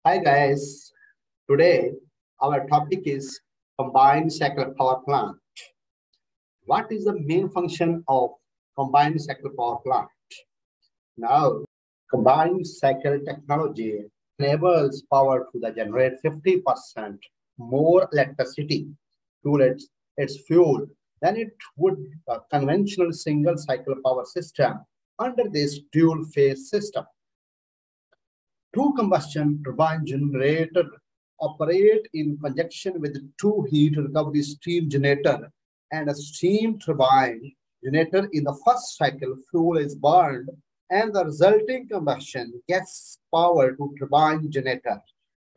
Hi guys, today our topic is combined cycle power plant. What is the main function of combined cycle power plant? Now, combined cycle technology enables power to generate 50% more electricity to its fuel than it would a conventional single cycle power system under this dual phase system. Two combustion turbine generator operate in conjunction with two heat recovery steam generator and a steam turbine generator. In the first cycle, fuel is burned and the resulting combustion gets power to turbine generator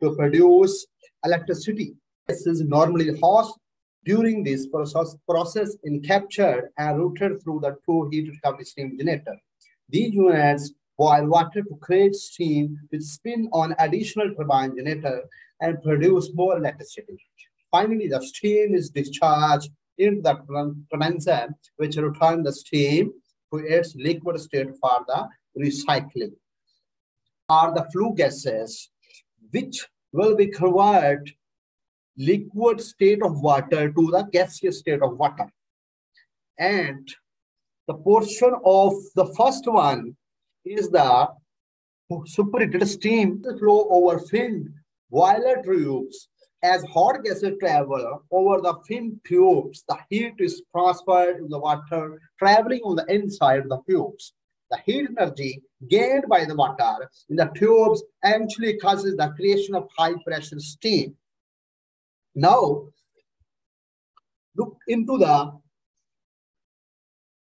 to produce electricity. This is normally hot during this process in captured and routed through the two heat recovery steam generator. These units boil water to create steam, which spin on additional turbine generator and produce more electricity. Finally, the steam is discharged into the condenser, which returns the steam to its liquid state for the recycling. Are the flue gases, which will be converted liquid state of water to the gaseous state of water. And the portion of the first one is the superheated steam flow over finned boiler tubes. As hot gases travel over the fin tubes, the heat is transferred to the water traveling on the inside of the tubes. The heat energy gained by the water in the tubes actually causes the creation of high pressure steam. Now, look into the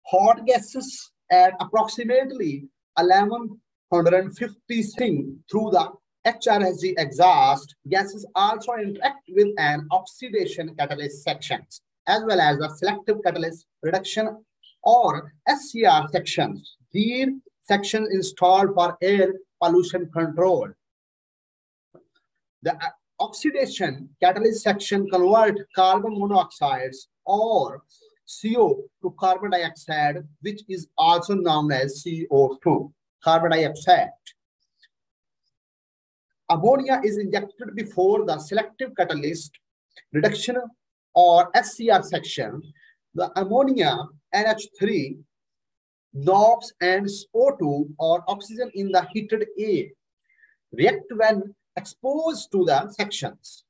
hot gases at approximately 1150 through the HRSG exhaust. Gases also interact with an oxidation catalyst sections as well as the selective catalyst reduction or SCR sections. These sections installed for air pollution control. The oxidation catalyst section convert carbon monoxides or CO to carbon dioxide, which is also known as CO2, carbon dioxide. Ammonia is injected before the selective catalyst reduction or SCR section. The ammonia, NH3, NOx, and O2 or oxygen in the heated air react when exposed to the sections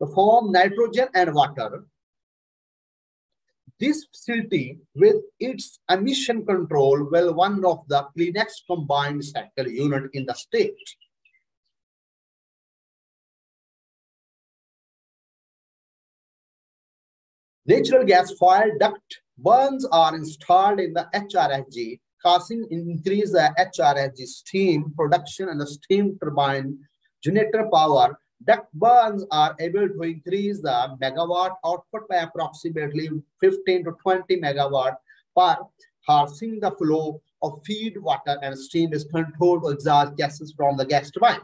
to form nitrogen and water. This facility with its emission control will one of the cleanest combined cycle unit in the state. Natural gas fire duct burns are installed in the HRSG, causing increase the HRSG steam production and the steam turbine generator power. Duct burns are able to increase the megawatt output by approximately 15 to 20 megawatt per harnessing the flow of feed water and steam is controlled to exhaust gases from the gas turbine.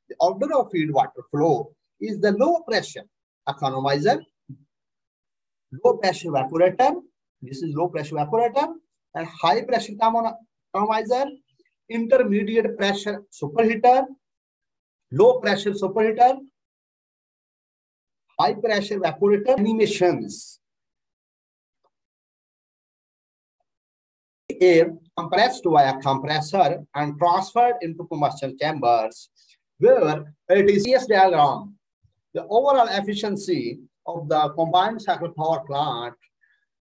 The order of feed water flow is the low pressure economizer, low pressure evaporator, this is low pressure evaporator, and high pressure economizer, intermediate pressure superheater, low pressure superheater, high pressure evaporator. Animations. Air compressed via compressor and transferred into combustion chambers where it is CS diagram. The overall efficiency of the combined cycle power plant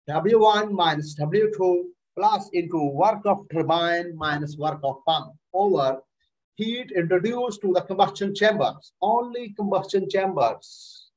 W1 minus W2 plus into work of turbine minus work of pump over heat introduced to the combustion chambers. Only combustion chambers